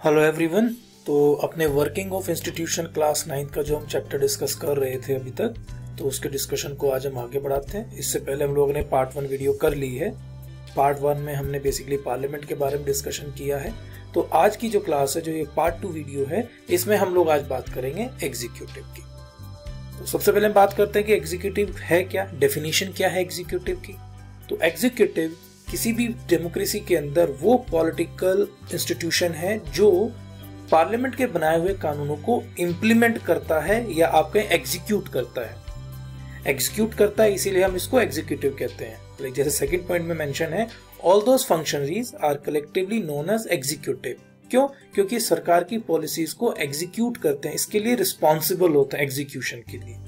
Hello everyone. तो अपने working of institution class 9 का जो हम चैप्टर डिस्कस कर रहे थे अभी तक, तो उसके डिस्कशन को आज हम आगे बढ़ाते हैं। इससे पहले हम लोगों ने पार्ट 1 वीडियो कर ली है। पार्ट 1 में हमने बेसिकली पार्लियामेंट के बारे में डिस्कशन किया है। तो आज की जो क्लास है, जो ये पार्ट 2 वीडियो है, इसमें हम लोग आज बात करेंगे एग्जीक्यूटिव की। तो सबसे पहले हम बात करते हैं कि एग्जीक्यूटिव है क्या, डेफिनेशन क्या है एग्जीक्यूटिव की। तो एग्जीक्यूटिव किसी भी डेमोक्रेसी के अंदर वो पॉलिटिकल इंस्टीट्यूशन है जो पार्लियामेंट के बनाए हुए कानूनों को इम्प्लीमेंट करता है या आपके एग्जीक्यूट करता है। एग्जीक्यूट करता है, इसीलिए हम इसको एग्जीक्यूटिव कहते हैं। जैसे सेकंड पॉइंट में मेंशन है, all those functionaries are collectively known as executive. क्यों? क्योंकि सरकार की पॉलिसीज को एग्जीक्यूट करते हैं, इसके लिए रिस्पॉन्सिबल होते हैं एग्जीक्यूशन के लिए।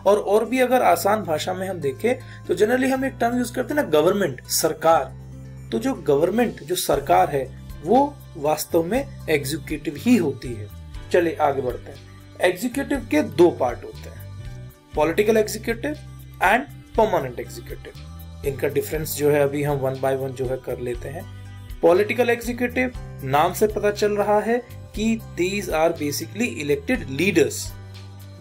और भी अगर आसान भाषा में हम देखें तो जनरली हम एक टर्म यूज करते हैं ना, गवर्नमेंट, सरकार। तो जो गवर्नमेंट, जो सरकार है, वो वास्तव में एग्जीक्यूटिव ही होती है। चलिए आगे बढ़ते हैं। एग्जीक्यूटिव के दो पार्ट होते हैं, political executive and permanent executive. इनका डिफरेंस जो है अभी हम वन बाय वन जो है कर लेते हैं। पॉलिटिकल एग्जीक्यूटिव, नाम से पता चल रहा है कि these are basically elected leaders,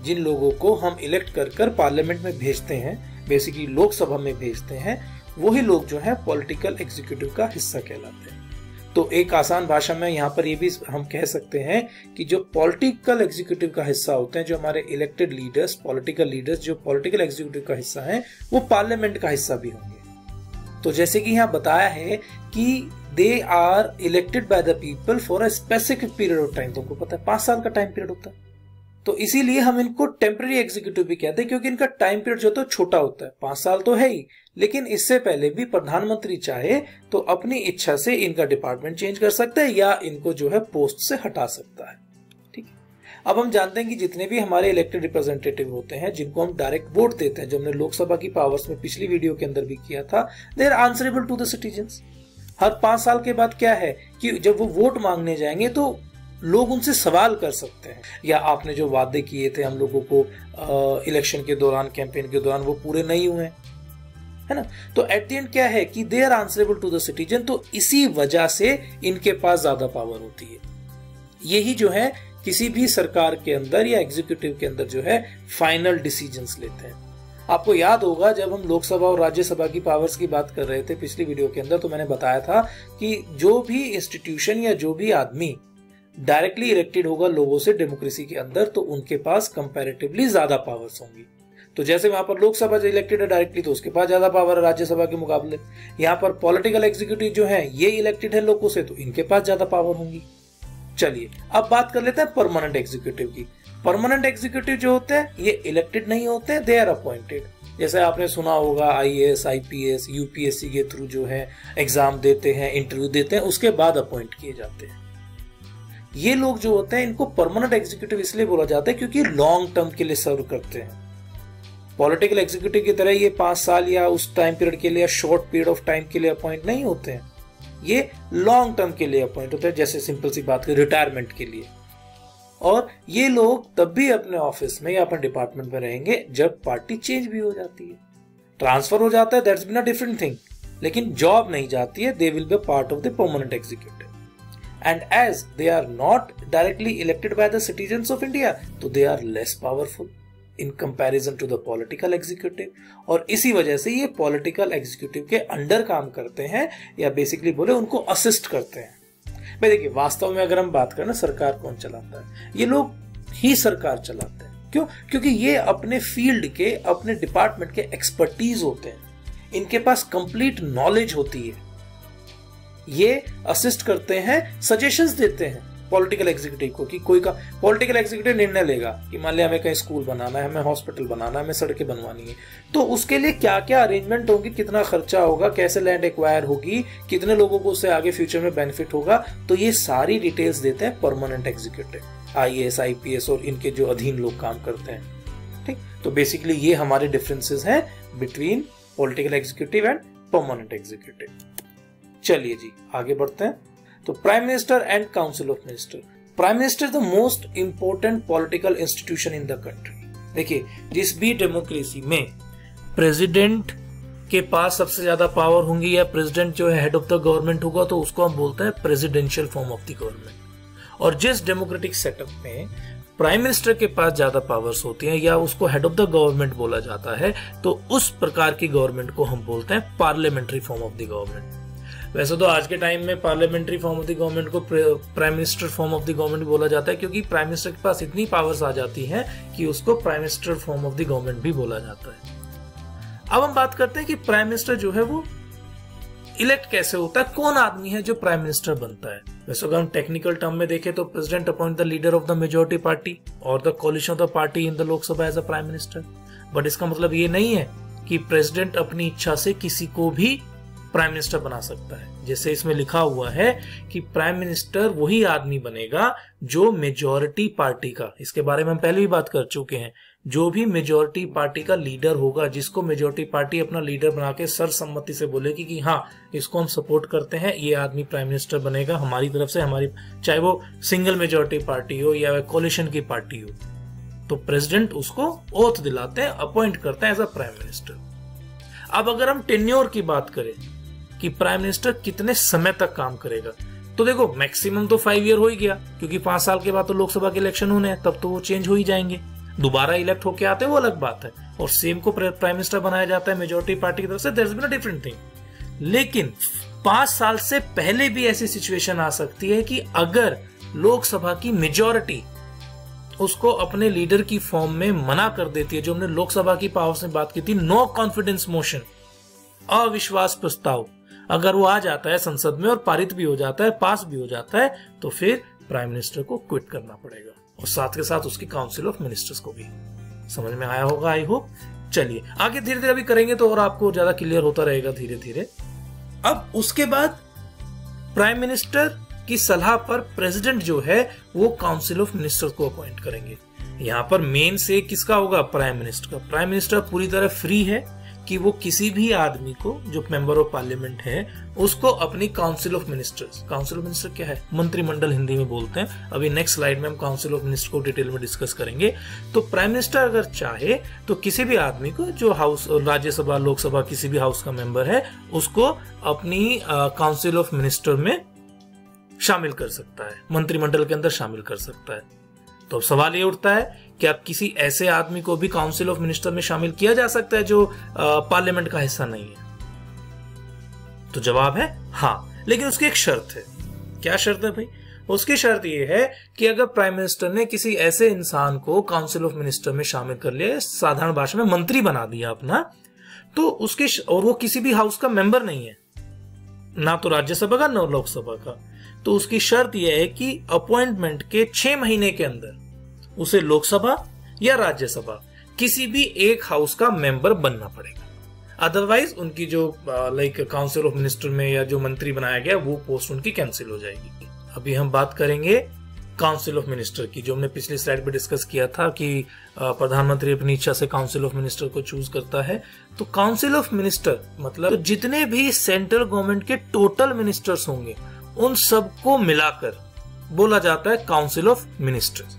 जिन लोगों को हम इलेक्ट कर पार्लियामेंट में भेजते हैं, बेसिकली लोकसभा में भेजते हैं, वही लोग जो है पॉलिटिकल एग्जीक्यूटिव का हिस्सा कहलाते हैं। तो एक आसान भाषा में यहाँ पर ये भी हम कह सकते हैं कि जो पॉलिटिकल एग्जीक्यूटिव का हिस्सा होते हैं, जो हमारे इलेक्टेड लीडर्स, पॉलिटिकल लीडर्स जो पॉलिटिकल एग्जीक्यूटिव का हिस्सा है, वो पार्लियामेंट का हिस्सा भी होंगे। तो जैसे कि यहाँ बताया है कि they are elected by the people for a specific period of time. तुमको पता है 5 साल का टाइम पीरियड होता है, तो इसीलिए हम इनको टेम्पररी एग्जीक्यूटिव भी कहते हैं, क्योंकि इनका टाइम पीरियड जो तो छोटा होता है। 5 साल तो है ही, लेकिन इससे पहले भी प्रधानमंत्री चाहे तो अपनी इच्छा से इनका डिपार्टमेंट चेंज कर सकता है या इनको जो है पोस्ट से हटा सकता है। ठीक है, अब हम जानते हैं कि जितने भी हमारे इलेक्टेड रिप्रेजेंटेटिव होते हैं, जिनको हम डायरेक्ट वोट देते हैं, जो हमने लोकसभा की पावर्स में पिछली वीडियो के अंदर भी किया था, they are answerable to the citizens. हर 5 साल के बाद क्या है कि जब वो वोट मांगने जाएंगे तो लोग उनसे सवाल कर सकते हैं, या आपने जो वादे किए थे हम लोगों को इलेक्शन के दौरान, कैंपेन के दौरान, वो पूरे नहीं हुए, है ना। तो एट द एंड क्या है कि they are answerable to the citizen. तो इसी वजह से इनके पास ज्यादा पावर होती है। यही जो है किसी भी सरकार के अंदर या एग्जीक्यूटिव के अंदर जो है फाइनल डिसीजंस लेते हैं। आपको याद होगा जब हम लोकसभा और राज्यसभा की पावर्स की बात कर रहे थे पिछली वीडियो के अंदर, तो मैंने बताया था कि जो भी इंस्टीट्यूशन या जो भी आदमी डायरेक्टली इलेक्टेड होगा लोगों से डेमोक्रेसी के अंदर, तो उनके पास कंपैरेटिवली ज्यादा पावर्स होंगी। तो जैसे वहां पर लोकसभा जो इलेक्टेड है डायरेक्टली, तो उसके पास ज्यादा पावर है राज्यसभा के मुकाबले। यहाँ पर पॉलिटिकल एग्जीक्यूटिव जो है ये इलेक्टेड है लोगों से, तो इनके पास ज्यादा पावर होंगी। चलिए अब बात कर लेते हैं परमानेंट एग्जीक्यूटिव की। परमानेंट एग्जीक्यूटिव जो होते हैं ये इलेक्टेड नहीं होते, दे आर अपॉइंटेड। जैसे आपने सुना होगा IAS, IPS, UPSC के थ्रू जो है एग्जाम देते हैं, इंटरव्यू देते हैं, उसके बाद अपॉइंट किए जाते हैं। ये लोग जो होते हैं इनको परमानेंट एग्जीक्यूटिव इसलिए बोला जाता है क्योंकि लॉन्ग टर्म के लिए सर्व करते हैं। पॉलिटिकल एग्जीक्यूटिव की तरह ये 5 साल या उस टाइम पीरियड के लिए, शॉर्ट पीरियड ऑफ टाइम के लिए अपॉइंट नहीं होते हैं, ये लॉन्ग टर्म के लिए अपॉइंट होते हैं। जैसे सिंपल सी बात करें, रिटायरमेंट के लिए। और ये लोग तब भी अपने ऑफिस में या अपने डिपार्टमेंट में रहेंगे जब पार्टी चेंज भी हो जाती है, ट्रांसफर हो जाता है, that's been a different thing, लेकिन जॉब नहीं जाती है। They will be part of the permanent executive. And as they are not directly elected by the citizens of India, तो they are less powerful in comparison to the political executive। और इसी वजह से ये political executive के under काम करते हैं, या बेसिकली बोले उनको असिस्ट करते हैं। भाई देखिए, वास्तव में अगर हम बात करें ना, सरकार कौन चलाता है? ये लोग ही सरकार चलाते हैं। क्यों? क्योंकि ये अपने फील्ड के, अपने डिपार्टमेंट के एक्सपर्टीज होते हैं, इनके पास कंप्लीट नॉलेज होती है। ये असिस्ट करते हैं, सजेशंस देते हैं पॉलिटिकल एग्जीक्यूटिव को, कि कोई का पॉलिटिकल एग्जीक्यूटिव निर्णय लेगा कि मान लिया हमें कहीं स्कूल बनाना है, हमें हॉस्पिटल बनाना है, हमें सड़कें बनवानी है, तो उसके लिए क्या क्या अरेंजमेंट होंगे, कितना खर्चा होगा, कैसे लैंड एक्वायर होगी, कितने लोगों को उससे आगे फ्यूचर में बेनिफिट होगा, तो ये सारी डिटेल्स देते हैं परमानेंट एग्जीक्यूटिव, IAS, IPS और इनके जो अधीन लोग काम करते हैं। ठीक, तो बेसिकली ये हमारे डिफरेंसेस हैं between political executive and permanent executive. चलिए जी आगे बढ़ते हैं। तो prime minister and council of minister. Prime minister the most important political institution in the country. देखिए, जिस भी डेमोक्रेसी में प्रेसिडेंट के पास सबसे ज्यादा पावर होंगी या प्रेसिडेंट जो है हेड ऑफ द गवर्नमेंट होगा, तो उसको हम बोलते हैं presidential form of the government. और जिस डेमोक्रेटिक सेटअप में प्राइम मिनिस्टर के पास ज्यादा पावर्स होती हैं या उसको हेड ऑफ द गवर्नमेंट बोला जाता है, तो उस प्रकार की गवर्नमेंट को हम बोलते हैं parliamentary form of the government. वैसे तो आज के टाइम में parliamentary form of the government को prime minister form of the government बोला जाता है, क्योंकि प्राइम मिनिस्टर के पास इतनी पावर्स आ जाती हैं कि उसको prime minister form of the government भी बोला जाता है। अब हम बात करते हैं कि प्राइम मिनिस्टर जो है वो इलेक्ट कैसे होता है, कौन आदमी है जो प्राइम मिनिस्टर बनता है। वैसे अगर हम टेक्निकल टर्म में देखें तो president appoint the leader of the majority party और the coalition of the party in the Lok Sabha as a prime minister. But इसका मतलब ये नहीं है कि प्रेसिडेंट अपनी इच्छा से किसी को भी प्राइम मिनिस्टर बना सकता है। जैसे इसमें लिखा हुआ है कि प्राइम मिनिस्टर वही आदमी बनेगा जो मेजॉरिटी पार्टी का, इसके बारे में हम पहले भी बात कर चुके हैं, जो भी मेजॉरिटी पार्टी का लीडर होगा, जिसको मेजॉरिटी पार्टी अपना लीडर बना के सर्वसम्मति से बोलेगी कि हाँ इसको हम सपोर्ट करते हैं, ये आदमी प्राइम मिनिस्टर बनेगा हमारी तरफ से, हमारी चाहे वो सिंगल मेजॉरिटी पार्टी हो या कोलिशन की पार्टी हो, तो प्रेसिडेंट उसको ओथ दिलाते हैं, अपॉइंट करते हैं एज अ प्राइम मिनिस्टर। अब अगर हम टेन्योर की बात करें कि प्राइम मिनिस्टर कितने समय तक काम करेगा, तो देखो मैक्सिमम तो 5 ईयर हो ही गया, क्योंकि 5 साल के बाद तो लोकसभा के इलेक्शन होने हैं, तब तो वो चेंज हो ही जाएंगे, दोबारा इलेक्ट होके आते हैं वो अलग बात है, और सेम को प्राइम मिनिस्टर बनाया जाता है मेजॉरिटी पार्टी की तरफ से, there is been a different thing. लेकिन 5 साल से पहले भी ऐसी सिचुएशन आ सकती है कि अगर लोकसभा की मेजॉरिटी उसको अपने लीडर की फॉर्म में मना कर देती है, जो हमने लोकसभा की पावर्स में बात की थी, नो कॉन्फिडेंस मोशन, अविश्वास प्रस्ताव, अगर वो आ जाता है संसद में और पारित भी हो जाता है, पास भी हो जाता है, तो फिर प्राइम मिनिस्टर को क्विट करना पड़ेगा, और साथ के साथ उसकी काउंसिल ऑफ मिनिस्टर्स को भी। समझ में आया होगा आई होप। चलिए आगे धीरे धीरे अभी करेंगे तो और आपको ज्यादा क्लियर होता रहेगा धीरे धीरे। अब उसके बाद प्राइम मिनिस्टर की सलाह पर प्रेसिडेंट जो है वो काउंसिल ऑफ मिनिस्टर्स को अपॉइंट करेंगे। यहाँ पर मेन से किसका होगा, प्राइम मिनिस्टर का। प्राइम मिनिस्टर पूरी तरह फ्री है कि वो किसी भी आदमी को जो मेंबर ऑफ पार्लियामेंट है उसको अपनी council of ministers, council of minister क्या है, मंत्रिमंडल हिंदी में बोलते हैं, अभी नेक्स्ट स्लाइड में हम काउंसिल ऑफ मिनिस्टर को डिटेल में डिस्कस करेंगे। तो प्राइम मिनिस्टर अगर चाहे तो किसी भी आदमी को जो हाउस, राज्यसभा, लोकसभा, किसी भी हाउस का मेंबर है, उसको अपनी काउंसिल ऑफ मिनिस्टर में शामिल कर सकता है, मंत्रिमंडल के अंदर शामिल कर सकता है। तो अब सवाल ये उठता है, क्या किसी ऐसे आदमी को भी काउंसिल ऑफ मिनिस्टर में शामिल किया जा सकता है जो पार्लियामेंट का हिस्सा नहीं है? तो जवाब है हाँ, लेकिन उसकी एक शर्त है। क्या शर्त है भाई? उसकी शर्त ये है कि अगर प्राइम मिनिस्टर ने किसी ऐसे इंसान को काउंसिल ऑफ मिनिस्टर में शामिल कर लिया, साधारण भाषा में मंत्री बना दिया अपना, तो उसके, और वो किसी भी हाउस का मेंबर नहीं है, ना तो राज्यसभा का ना लोकसभा का, तो उसकी शर्त यह है कि अपॉइंटमेंट के 6 महीने के अंदर उसे लोकसभा या राज्यसभा किसी भी एक हाउस का मेंबर बनना पड़ेगा। अदरवाइज उनकी जो लाइक काउंसिल ऑफ मिनिस्टर में या जो मंत्री बनाया गया वो पोस्ट उनकी कैंसिल हो जाएगी। अभी हम बात करेंगे काउंसिल ऑफ मिनिस्टर की, जो हमने पिछली स्लाइड पे डिस्कस किया था कि प्रधानमंत्री अपनी इच्छा से काउंसिल ऑफ मिनिस्टर को चूज करता है। तो काउंसिल ऑफ मिनिस्टर मतलब जितने भी सेंट्रल गवर्नमेंट के टोटल मिनिस्टर्स होंगे उन सबको मिलाकर बोला जाता है काउंसिल ऑफ मिनिस्टर्स,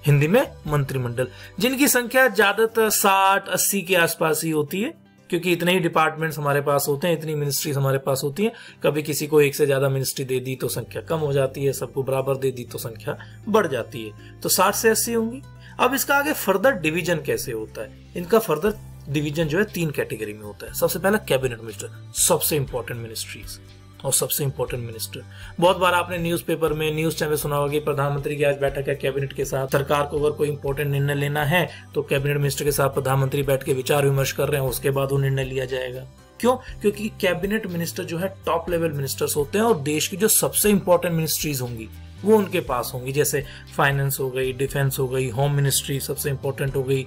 हिंदी में मंत्रिमंडल, जिनकी संख्या ज्यादातर 60-80 के आसपास ही होती है, क्योंकि इतने ही डिपार्टमेंट्स हमारे पास होते हैं, इतनी मिनिस्ट्रीज हमारे पास होती हैं। कभी किसी को एक से ज्यादा मिनिस्ट्री दे दी तो संख्या कम हो जाती है, सबको बराबर दे दी तो संख्या बढ़ जाती है। तो 60 से 80 होंगी। अब इसका आगे फर्दर डिवीजन कैसे होता है? इनका फर्दर डिवीजन जो है 3 कैटेगरी में होता है। सबसे पहला कैबिनेट मिनिस्टर, सबसे इंपॉर्टेंट मिनिस्ट्रीज और सबसे इंपॉर्टेंट मिनिस्टर। बहुत बार आपने न्यूज़पेपर में, न्यूज चैनल सुना होगा कि प्रधानमंत्री की आज बैठक है कैबिनेट के साथ। सरकार को अगर कोई इंपॉर्टेंट निर्णय लेना है तो कैबिनेट मिनिस्टर के साथ प्रधानमंत्री बैठ के विचार विमर्श कर रहे हैं, उसके बाद वो निर्णय लिया जाएगा। क्यों? क्योंकि कैबिनेट मिनिस्टर जो है टॉप लेवल मिनिस्टर्स होते हैं और देश की जो सबसे इंपॉर्टेंट मिनिस्ट्रीज होंगी वो उनके पास होंगी, जैसे फाइनेंस हो गई, डिफेंस हो गई, होम मिनिस्ट्री सबसे इंपॉर्टेंट हो गई,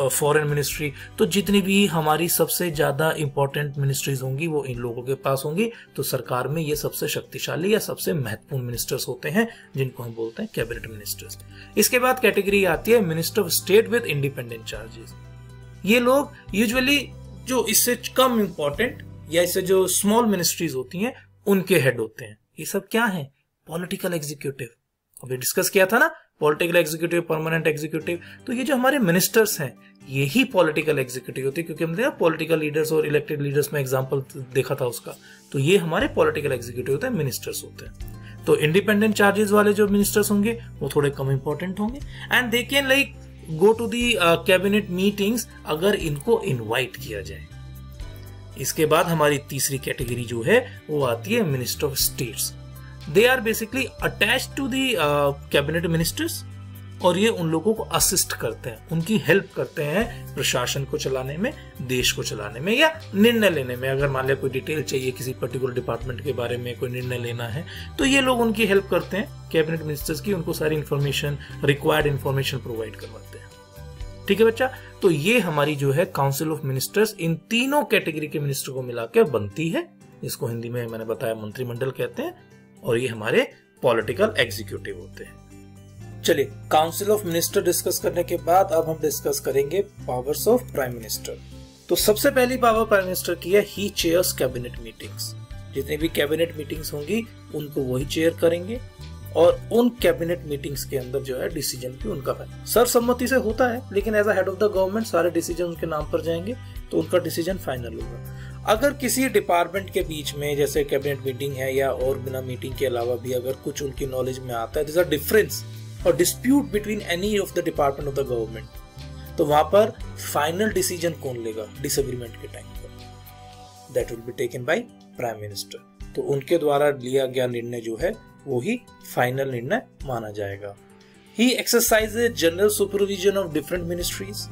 फॉरेन मिनिस्ट्री। तो जितनी भी हमारी सबसे ज्यादा इंपॉर्टेंट मिनिस्ट्रीज होंगी वो इन लोगों के पास होंगी। तो सरकार में ये सबसे शक्तिशाली या सबसे महत्वपूर्ण मिनिस्टर्स होते हैं, जिनको हम बोलते हैं कैबिनेट मिनिस्टर्स। इसके बाद कैटेगरी आती है minister of state with independent charges. ये लोग यूजुअली जो इससे कम इंपॉर्टेंट या इससे जो स्मॉल मिनिस्ट्रीज होती हैं उनके हेड होते हैं। ये सब क्या है? Political executive. अभी डिस्कस किया था ना, पॉलिटिकल एग्जीक्यूटिव, परमानेंट एग्जीक्यूटिव। तो ये जो हमारे मिनिस्टर्स हैं यही पॉलिटिकल एग्जीक्यूटिव होती है, क्योंकि हमने पॉलिटिकल लीडर्स और इलेक्टेड लीडर्स में एग्जांपल देखा था उसका। तो ये हमारे पॉलिटिकल एग्जीक्यूटिव होते हैं, मिनिस्टर्स होते हैं। तो इंडिपेंडेंट चार्जेस वाले जो मिनिस्टर्स होंगे वो थोड़े कम इंपॉर्टेंट होंगे and they can like go to the cabinet meetings अगर इनको इनवाइट किया जाए। इसके बाद हमारी तीसरी कैटेगरी जो है वो आती है minister of states. They are basically attached to the cabinet ministers और ये उन लोगों को असिस्ट करते हैं, उनकी हेल्प करते हैं प्रशासन को चलाने में, देश को चलाने में या निर्णय लेने में। अगर मान लिया कोई डिटेल चाहिए किसी पर्टिकुलर डिपार्टमेंट के बारे में, कोई निर्णय लेना है, तो ये लोग उनकी हेल्प करते हैं कैबिनेट मिनिस्टर्स की, उनको सारी इंफॉर्मेशन, रिक्वायर्ड इंफॉर्मेशन प्रोवाइड करवाते हैं। ठीक है बच्चा, तो ये हमारी जो है काउंसिल ऑफ मिनिस्टर्स इन तीनों कैटेगरी के मिनिस्टर को मिलाकर बनती है, जिसको हिंदी में मैंने बताया मंत्रिमंडल कहते हैं, और ये हमारे पॉलिटिकल एग्जीक्यूटिव होते हैं। चलिए, काउंसिल ऑफ मिनिस्टर डिस्कस करने के बाद अब हम डिस्कस करेंगे पावर्स ऑफ प्राइम मिनिस्टर। तो सबसे पहली पावर प्राइम मिनिस्टर की है, ही चेयर्स कैबिनेट मीटिंग्स। जितनी भी कैबिनेट मीटिंग्स होंगी उनको वही चेयर करेंगे और उन कैबिनेट मीटिंग्स के अंदर जो है डिसीजन भी उनका सर्वसम्मति से होता है, लेकिन as a head of the government सारे डिसीजन उनके नाम पर जाएंगे तो उनका डिसीजन फाइनल होगा। अगर किसी डिपार्टमेंट के बीच में जैसे कैबिनेट मीटिंग है या और बिना मीटिंग के अलावा भी अगर कुछ उनकी नॉलेज में आता है, दिस आर डिफरेंस और dispute between any of the department of the government, तो वहां पर फाइनल डिसीजन कौन लेगा डिसएग्रीमेंट के टाइम पर? That will be taken by prime minister. तो उनके द्वारा लिया गया निर्णय जो है वो ही फाइनल निर्णय माना जाएगा। ही exercises general supervision of different ministries.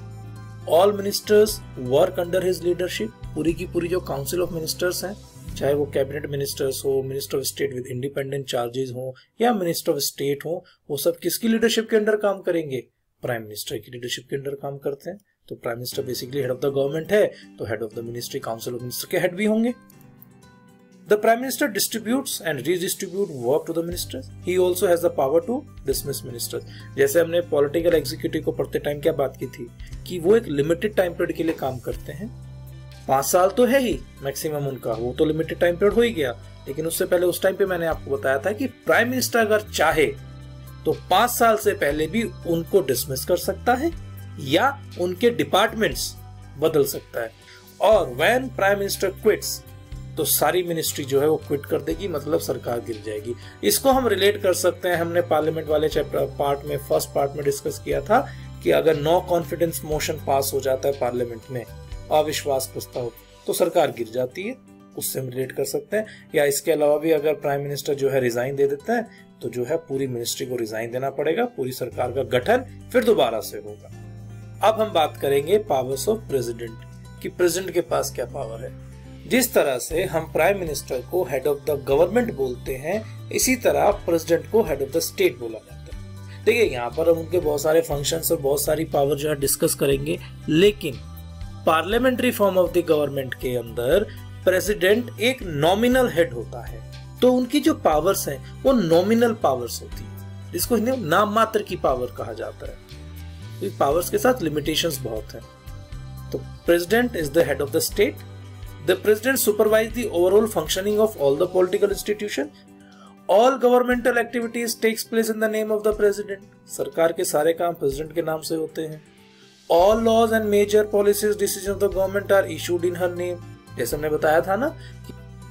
All ministers work under his leadership. पूरी की पूरी जो काउंसिल ऑफ मिनिस्टर्स हैं, चाहे वो कैबिनेट मिनिस्टर्स हो, minister of state with independent charges हो या मिनिस्टर ऑफ स्टेट हो, वो सब किसकी लीडरशिप के अंडर काम करेंगे? प्राइम मिनिस्टर की लीडरशिप के अंडर काम करते हैं। तो prime minister basically head of the government है, तो head of the ministry council of minister के हेड भी होंगे। The Prime Minister distributes and redistribute work to the ministers. He also has the power to dismiss ministers. जैसे हमने political executive को पढ़ते time क्या बात की थी कि वो एक लिमिटेड टाइम पीरियड के लिए काम करते हैं। 5 साल तो है ही मैक्सिमम उनका, वो तो लिमिटेड टाइम पीरियड हो ही गया, लेकिन उससे पहले उस टाइम पे मैंने आपको बताया था कि प्राइम मिनिस्टर अगर चाहे तो 5 साल से पहले भी उनको डिसमिस कर सकता है या उनके डिपार्टमेंट्स बदल सकता है। और व्हेन प्राइम मिनिस्टर क्विट्स तो सारी मिनिस्ट्री जो है वो क्विट कर देगी, मतलब सरकार गिर जाएगी। इसको हम रिलेट कर सकते हैं, हमने पार्लियामेंट वाले चैप्टर पार्ट में फर्स्ट पार्ट में डिस्कस किया था कि अगर नो कॉन्फिडेंस मोशन पास हो जाता है पार्लियामेंट में, अविश्वास प्रस्ताव, तो सरकार गिर जाती है, उससे हम रिलेट कर सकते हैं। या इसके अलावा भी अगर प्राइम मिनिस्टर जो है रिजाइन दे देता है तो जो है पूरी मिनिस्ट्री को रिजाइन देना पड़ेगा, पूरी सरकार का गठन फिर दोबारा से होगा। अब हम बात करेंगे पावर्स ऑफ प्रेसिडेंट कि प्रेसिडेंट के पास क्या पावर है। जिस तरह से हम प्राइम मिनिस्टर को हेड ऑफ द गवर्नमेंट बोलते हैं, इसी तरह प्रेसिडेंट को हेड ऑफ द स्टेट बोला जाता है। देखिए, यहाँ पर हम उनके बहुत सारे फंक्शंस और बहुत सारी पावर जो है डिस्कस करेंगे, लेकिन parliamentary form of the government के अंदर प्रेसिडेंट एक नॉमिनल हेड होता है, तो उनकी जो पावर्स हैं वो नॉमिनल पावर्स होती है, जिसको हिंदी में नाम मात्र की पावर कहा जाता है। पावर्स के साथ लिमिटेशंस बहुत हैं। तो president is the head of the state. The president supervises the overall functioning of all the political institutions. All governmental activities takes place in the name of the president. सरकार के सारे काम president के नाम से होते हैं। All laws and major policies decisions of the government are issued in her name. जैसे हमने बताया था ना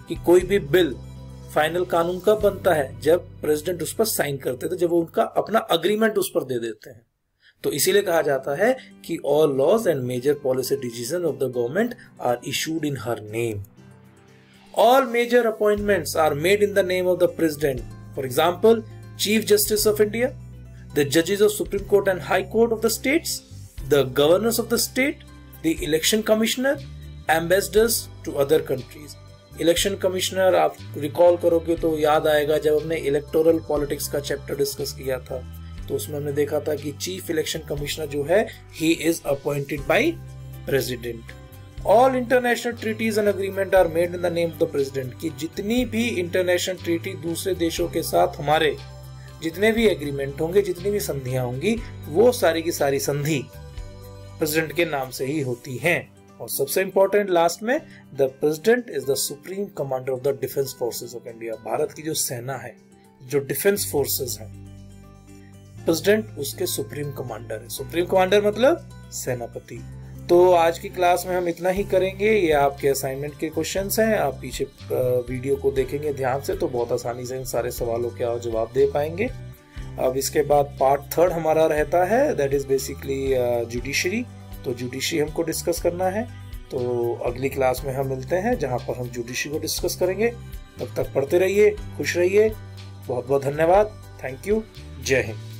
कि कोई भी बिल फाइनल कानून कब बनता है? जब प्रेसिडेंट उस पर साइन करते थे, जब वो उनका अपना अग्रीमेंट उस पर दे देते हैं। तो इसीलिए कहा जाता है कि all laws and major policy decision of the government are issued in her name. All major appointments are made in the name of the president. For example, chief justice of India, the जजेस of supreme court and high court of the states, the governors of the state, the election commissioner, ambassadors to other countries. Election commissioner आप recall करोगे तो याद आएगा जब हमने electoral politics का chapter discuss किया था, तो उसमें हमने देखा था कि चीफ इलेक्शन कमिश्नर जो है he is appointed by president. All international treaties and agreement are made in the name of the president. कि जितनी भी इंटरनेशनल ट्रीटी दूसरे देशों के साथ हमारे जितने भी एग्रीमेंट होंगे, जितनी भी संधियां होंगी, वो सारी की सारी संधि प्रेसिडेंट के नाम से ही होती हैं। और सबसे इंपॉर्टेंट लास्ट में, the president is the supreme commander of the defence forces of India. Bharat की जो सेना है, जो डिफेंस फोर्सेस है, प्रेसिडेंट उसके सुप्रीम कमांडर है। सुप्रीम कमांडर मतलब सेनापति। तो आज की क्लास में हम इतना ही करेंगे। ये आपके असाइनमेंट के क्वेश्चंस हैं, आप पीछे वीडियो को देखेंगे ध्यान से तो बहुत आसानी से इन सारे सवालों के आप जवाब दे पाएंगे। अब इसके बाद पार्ट 3 हमारा रहता है, दैट इज बेसिकली जुडिशरी। तो जुडिशरी हमको डिस्कस करना है, तो अगली क्लास में हम मिलते हैं जहां पर हम जुडिशरी को डिस्कस करेंगे। तब तक पढ़ते रहिए, खुश रहिए। बहुत बहुत धन्यवाद। Thank you. जय हिंद।